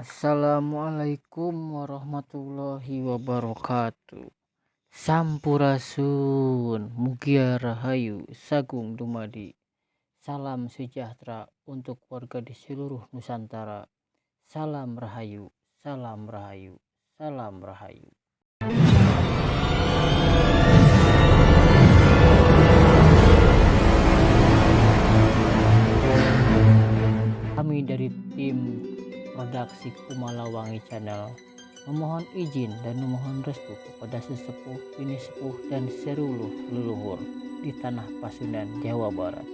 Assalamualaikum warahmatullahi wabarakatuh. Sampurasun, Mugia Rahayu, Sagung Dumadi. Salam sejahtera untuk warga di seluruh Nusantara. Salam Rahayu, salam Rahayu, salam Rahayu. Kami dari tim redaksi Kumalawangi Channel memohon izin dan memohon restu kepada sesepuh, bini sepuh dan seluruh leluhur di tanah Pasundan, Jawa Barat.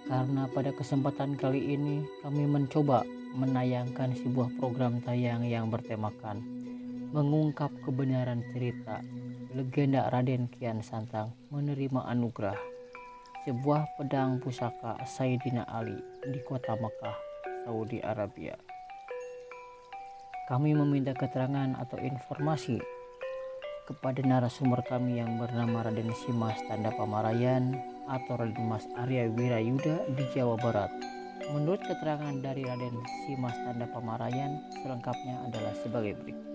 Karena pada kesempatan kali ini kami mencoba menayangkan sebuah program tayang yang bertemakan mengungkap kebenaran cerita legenda Raden Kian Santang menerima anugerah sebuah pedang pusaka Sayyidina Ali di kota Mekah, Saudi Arabia. Kami meminta keterangan atau informasi kepada narasumber kami yang bernama Raden Simas Tanda Pamarayan atau Raden Mas Arya Wirayuda di Jawa Barat. Menurut keterangan dari Raden Simas Tanda Pamarayan, selengkapnya adalah sebagai berikut.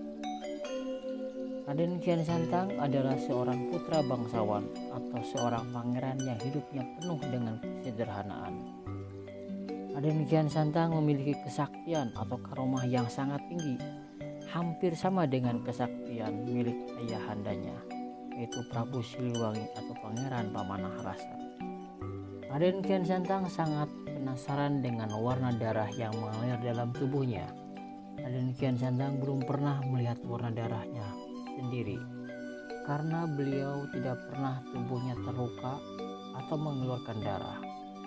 Raden Kian Santang adalah seorang putra bangsawan atau seorang pangeran yang hidupnya penuh dengan kesederhanaan. Raden Kian Santang memiliki kesaktian atau karomah yang sangat tinggi, hampir sama dengan kesaktian milik ayahandanya, yaitu Prabu Siliwangi atau Pangeran Pamanah Rasa. Raden Kian Santang sangat penasaran dengan warna darah yang mengalir dalam tubuhnya. Raden Kian Santang belum pernah melihat warna darahnya sendiri, karena beliau tidak pernah tubuhnya terluka atau mengeluarkan darah.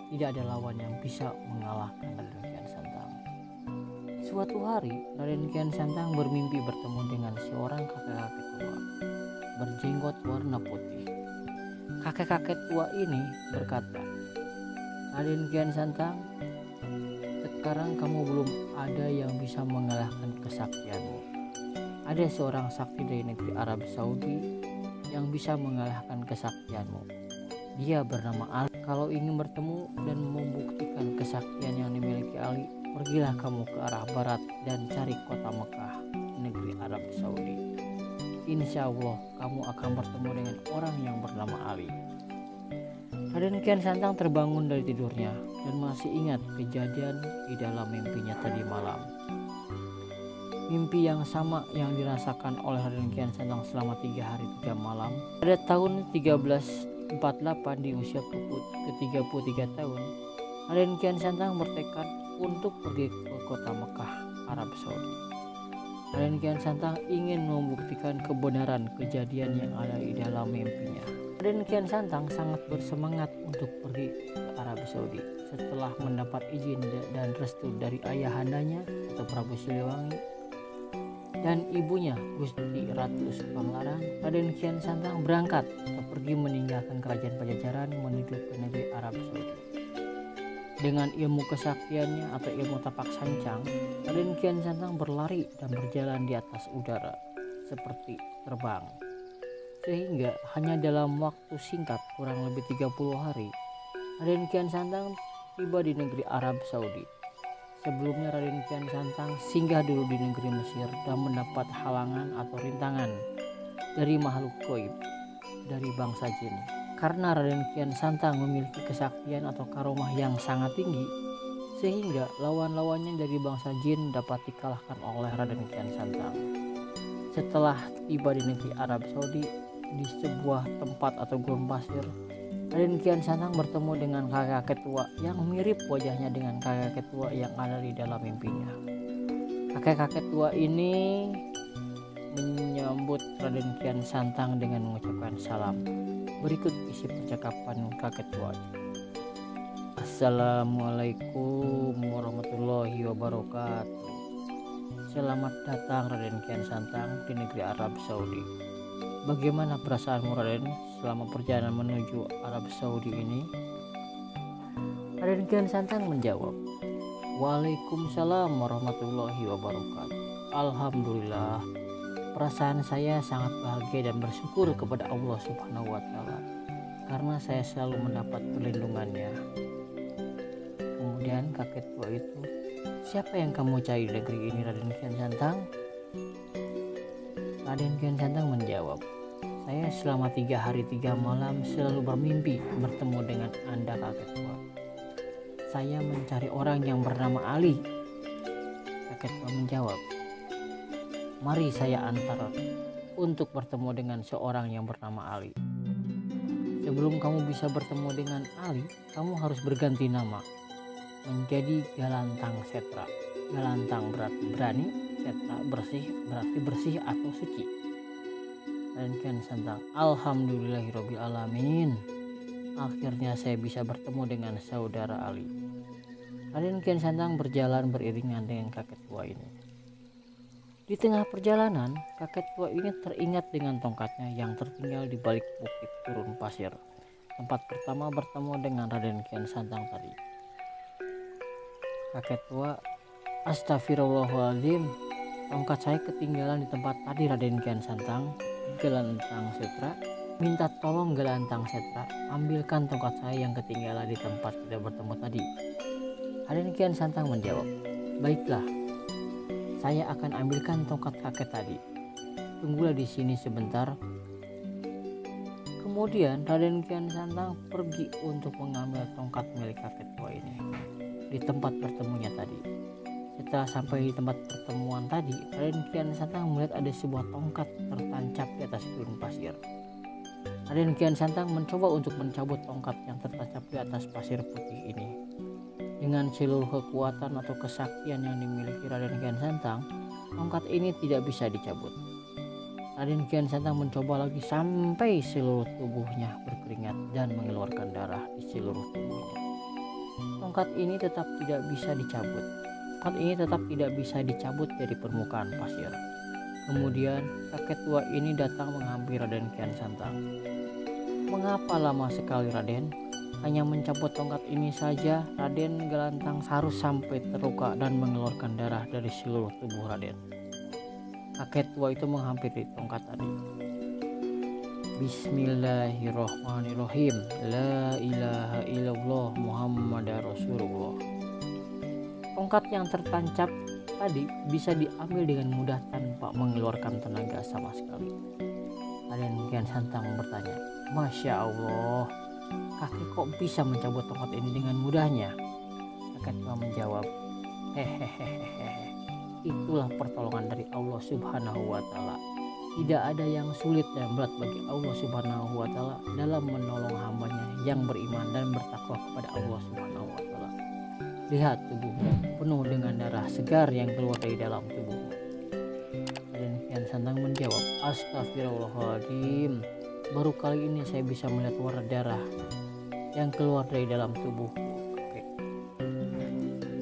Tidak ada lawan yang bisa mengalahkan Raden Kian Santang. Suatu hari, Raden Kian Santang bermimpi bertemu dengan seorang kakek-kakek tua berjenggot warna putih. Kakek-kakek tua ini berkata, "Raden Kian Santang, sekarang kamu belum ada yang bisa mengalahkan kesaktianmu. Ada seorang sakti dari negeri Arab Saudi yang bisa mengalahkan kesaktianmu. Dia bernama Ali. Kalau ingin bertemu dan membuktikan kesaktian yang dimiliki Ali, pergilah kamu ke arah barat dan cari kota Mekah, negeri Arab Saudi. Insya Allah kamu akan bertemu dengan orang yang bernama Ali." Raden Kian Santang terbangun dari tidurnya dan masih ingat kejadian di dalam mimpinya tadi malam. Mimpi yang sama yang dirasakan oleh Raden Kian Santang selama 3 hari 3 malam. Pada tahun 1348 di usia ke-33 tahun, Raden Kian Santang bertekad untuk pergi ke kota Mekah, Arab Saudi. Raden Kian Santang ingin membuktikan kebenaran kejadian yang ada di dalam mimpinya. Raden Kian Santang sangat bersemangat untuk pergi ke Arab Saudi. Setelah mendapat izin dan restu dari ayahandanya atau Prabu Siliwangi dan ibunya Gusti Ratu Subanglarang, Raden Kian Santang berangkat atau pergi meninggalkan kerajaan Pajajaran menuju ke negeri Arab Saudi. Dengan ilmu kesaktiannya atau ilmu tapak sancang, Raden Kian Santang berlari dan berjalan di atas udara seperti terbang, sehingga hanya dalam waktu singkat kurang lebih 30 hari Raden Kian Santang tiba di negeri Arab Saudi. Sebelumnya Raden Kian Santang singgah dulu di negeri Mesir dan mendapat halangan atau rintangan dari makhluk gaib dari bangsa jin. Karena Raden Kian Santang memiliki kesaktian atau karomah yang sangat tinggi, sehingga lawan-lawannya dari bangsa jin dapat dikalahkan oleh Raden Kian Santang. Setelah tiba di negeri Arab Saudi, di sebuah tempat atau gurun pasir, Raden Kian Santang bertemu dengan kakek-kakek tua yang mirip wajahnya dengan kakek-kakek tua yang ada di dalam mimpinya. Kakek-kakek tua ini menyambut Raden Kian Santang dengan mengucapkan salam. Berikut isi percakapan kakek tua. "Assalamualaikum warahmatullahi wabarakatuh. Selamat datang Raden Kian Santang di negeri Arab Saudi. Bagaimana perasaanmu Raden selama perjalanan menuju Arab Saudi ini?" Raden Kian Santang menjawab, "Waalaikumsalam warahmatullahi wabarakatuh. Alhamdulillah, perasaan saya sangat bahagia dan bersyukur kepada Allah Subhanahu wa Ta'ala karena saya selalu mendapat perlindungannya." Kemudian kakek tua itu siapa yang kamu cari di negeri ini, Raden Kian Santang? Raden Kian Santang menjawab, saya selama 3 hari 3 malam selalu bermimpi bertemu dengan Anda, kakek tua. Saya mencari orang yang bernama Ali. Kakek tua menjawab, mari saya antar untuk bertemu dengan seorang yang bernama Ali. Sebelum kamu bisa bertemu dengan Ali, kamu harus berganti nama menjadi Galantang Setra. Galantang berarti berani, Setra bersih berarti bersih atau suci. Raden Kian Santang, alhamdulillahirabbil alamin. Akhirnya saya bisa bertemu dengan saudara Ali. Raden Kian Santang berjalan beriringan dengan kakek tua ini. Di tengah perjalanan, kakek tua ini teringat dengan tongkatnya yang tertinggal di balik bukit turun pasir, tempat pertama bertemu dengan Raden Kian Santang tadi. Kakek tua, astagfirullahaladzim, tongkat saya ketinggalan di tempat tadi, Raden Kian Santang. Galantang Setra, minta tolong Galantang Setra, ambilkan tongkat saya yang ketinggalan di tempat kita bertemu tadi. Raden Kian Santang menjawab, baiklah, saya akan ambilkan tongkat kakek tadi. Tunggulah di sini sebentar. Kemudian Raden Kian Santang pergi untuk mengambil tongkat milik kakek tua ini di tempat bertemunya tadi. Setelah sampai di tempat pertemuan tadi, Raden Kian Santang melihat ada sebuah tongkat tertancap di atas gurun pasir. Raden Kian Santang mencoba untuk mencabut tongkat yang tertancap di atas pasir putih ini. Dengan seluruh kekuatan atau kesaktian yang dimiliki Raden Kian Santang, tongkat ini tidak bisa dicabut. Raden Kian Santang mencoba lagi sampai seluruh tubuhnya berkeringat dan mengeluarkan darah di seluruh tubuhnya. Tongkat ini tetap tidak bisa dicabut. Tongkat ini tetap tidak bisa dicabut dari permukaan pasir. Kemudian kakek tua ini datang menghampiri Raden Kian Santang. Mengapa lama sekali, Raden? Hanya mencabut tongkat ini saja, Raden Galantang harus sampai terluka dan mengeluarkan darah dari seluruh tubuh Raden. Kakek tua itu menghampiri tongkat tadi. Bismillahirrohmanirrohim. La ilaha illallah Muhammadar Rasulullah. Tongkat yang tertancap tadi bisa diambil dengan mudah tanpa mengeluarkan tenaga sama sekali. Raden Kian Santang bertanya, Masya Allah, kakek kok bisa mencabut tongkat ini dengan mudahnya? Kakek tua menjawab, hehehehe, itulah pertolongan dari Allah Subhanahu wa Ta'ala. Tidak ada yang sulit dan berat bagi Allah Subhanahu wa Ta'ala dalam menolong hambanya yang beriman dan bertakwa kepada Allah Subhanahu wa Ta'ala. Lihat tubuhmu penuh dengan darah segar yang keluar dari dalam tubuhmu. Raden Kian Santang menjawab, astagfirullahaladzim, baru kali ini saya bisa melihat warna darah yang keluar dari dalam tubuhku.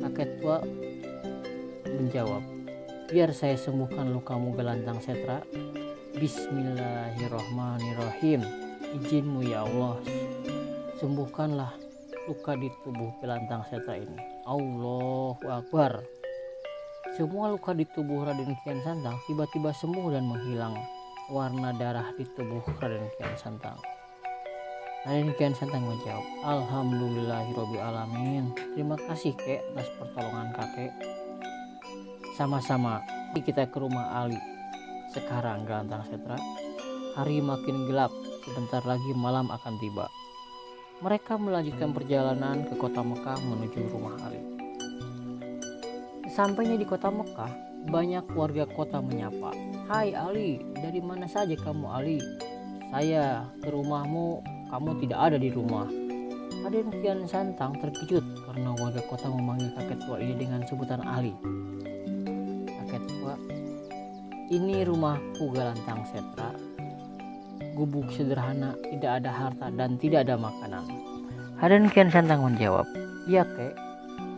Kakek tua menjawab, biar saya sembuhkan lukamu, Galantang Setra. Bismillahirrohmanirrohim. Izinmu ya Allah, sembuhkanlah luka di tubuh Galantang Setra ini. Allahu Akbar. Semua luka di tubuh Raden Kian Santang tiba-tiba sembuh dan menghilang warna darah di tubuh Raden Kian Santang. Raden Kian Santang menjawab, alhamdulillahirabbil alamin. Terima kasih kek atas pertolongan kakek. Sama-sama, kita ke rumah Ali. Sekarang Galantang Setra, hari makin gelap, sebentar lagi malam akan tiba. Mereka melanjutkan perjalanan ke kota Mekah menuju rumah Ali. Sampainya di kota Mekah, banyak warga kota menyapa, hai Ali, dari mana saja kamu Ali? Saya ke rumahmu, kamu tidak ada di rumah. Raden Kian Santang terkejut karena warga kota memanggil kakek tua ini dengan sebutan Ali. Kakek tua, ini rumahku Galantang Setra. Gubuk sederhana, tidak ada harta dan tidak ada makanan. Raden Kian Santang menjawab, iya kek,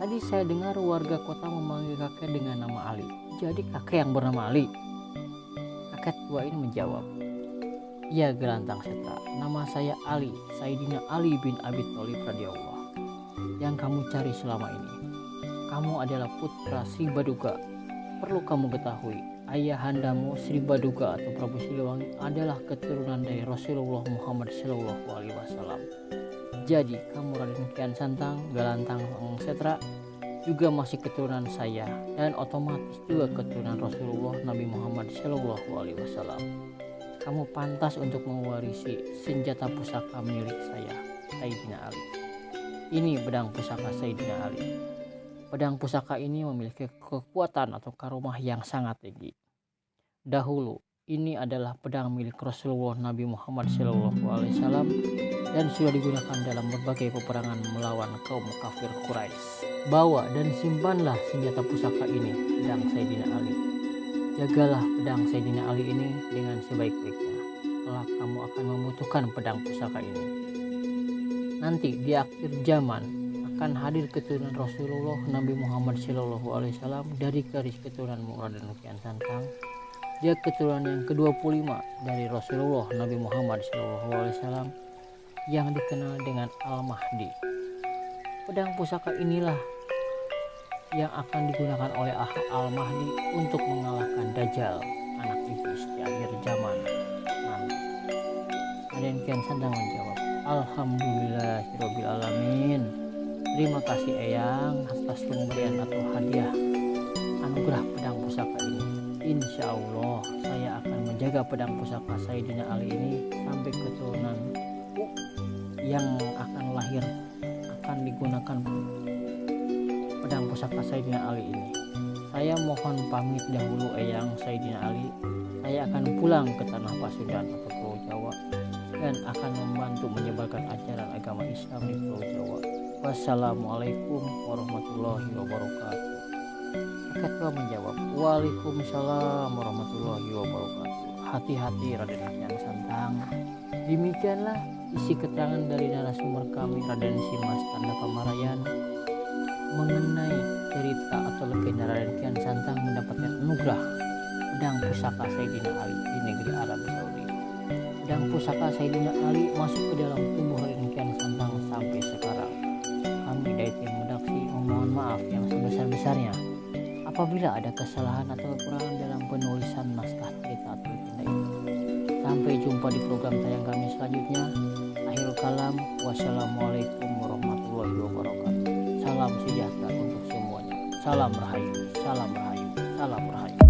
tadi saya dengar warga kota memanggil kakek dengan nama Ali. Jadi kakek yang bernama Ali? Kakek tua ini menjawab, iya Galantang Setra, nama saya Ali, Sayyidina Ali bin Abi Thalib radhiyallahu. Yang kamu cari selama ini. Kamu adalah putra Sri Baduga. Perlu kamu ketahui, ayahandamu Sri Baduga atau Prabu Siliwangi adalah keturunan dari Rasulullah Muhammad SAW. Jadi kamu Raden Kian Santang, Galantang Setra, juga masih keturunan saya dan otomatis juga keturunan Rasulullah Nabi Muhammad Shallallahu Alaihi Wasallam. Kamu pantas untuk mewarisi senjata pusaka milik saya, Sayyidina Ali. Ini pedang pusaka Sayyidina Ali. Pedang pusaka ini memiliki kekuatan atau karomah yang sangat tinggi. Dahulu ini adalah pedang milik Rasulullah Nabi Muhammad SAW dan sudah digunakan dalam berbagai peperangan melawan kaum kafir Quraisy. Bawa dan simpanlah senjata pusaka ini, pedang Sayyidina Ali. Jagalah pedang Sayyidina Ali ini dengan sebaik-baiknya. Kelak kamu akan membutuhkan pedang pusaka ini. Nanti di akhir zaman akan hadir keturunan Rasulullah Nabi Muhammad SAW dari garis keturunan Raden Kian Santang. Dia keturunan yang ke-25 dari Rasulullah Nabi Muhammad SAW yang dikenal dengan Al-Mahdi. Pedang pusaka inilah yang akan digunakan oleh Al-Mahdi untuk mengalahkan Dajjal, anak iblis di akhir zaman nanti. Raden Kian Santang menjawab, Alhamdulillahirobbilalamin. Terima kasih Eyang atas pemberian atau hadiah anugerah pedang pusaka ini. Insya Allah saya akan menjaga pedang pusaka Sayyidina Ali ini sampai keturunan yang akan lahir akan digunakan pedang pusaka Sayyidina Ali ini. Saya mohon pamit dahulu Eyang Sayyidina Ali. Saya akan pulang ke tanah Pasundan atau Pulau Jawa dan akan membantu menyebarkan ajaran agama Islam di Pulau Jawa. Wassalamualaikum warahmatullahi wabarakatuh. Ketua menjawab, Waalaikumsalam warahmatullahi wabarakatuh. Hati-hati Raden Kian Santang. Demikianlah isi keterangan dari narasumber kami Raden Simas Tanda Pamarayan mengenai cerita atau legenda Raden Kian Santang mendapatkan anugerah pedang pusaka Sayyidina Ali di negeri Arab Saudi. Pedang pusaka Sayyidina Ali masuk ke dalam tubuh Raden Kian Santang sampai sekarang. Kami dari tim redaksi memohon maaf yang sebesar-besarnya apabila ada kesalahan atau kekurangan dalam penulisan naskah cerita atau legenda itu. Sampai jumpa di program tayang kami selanjutnya. Akhirul kalam, wassalamualaikum warahmatullahi wabarakatuh. Salam sejahtera untuk semuanya. Salam rahayu, salam rahayu, salam rahayu.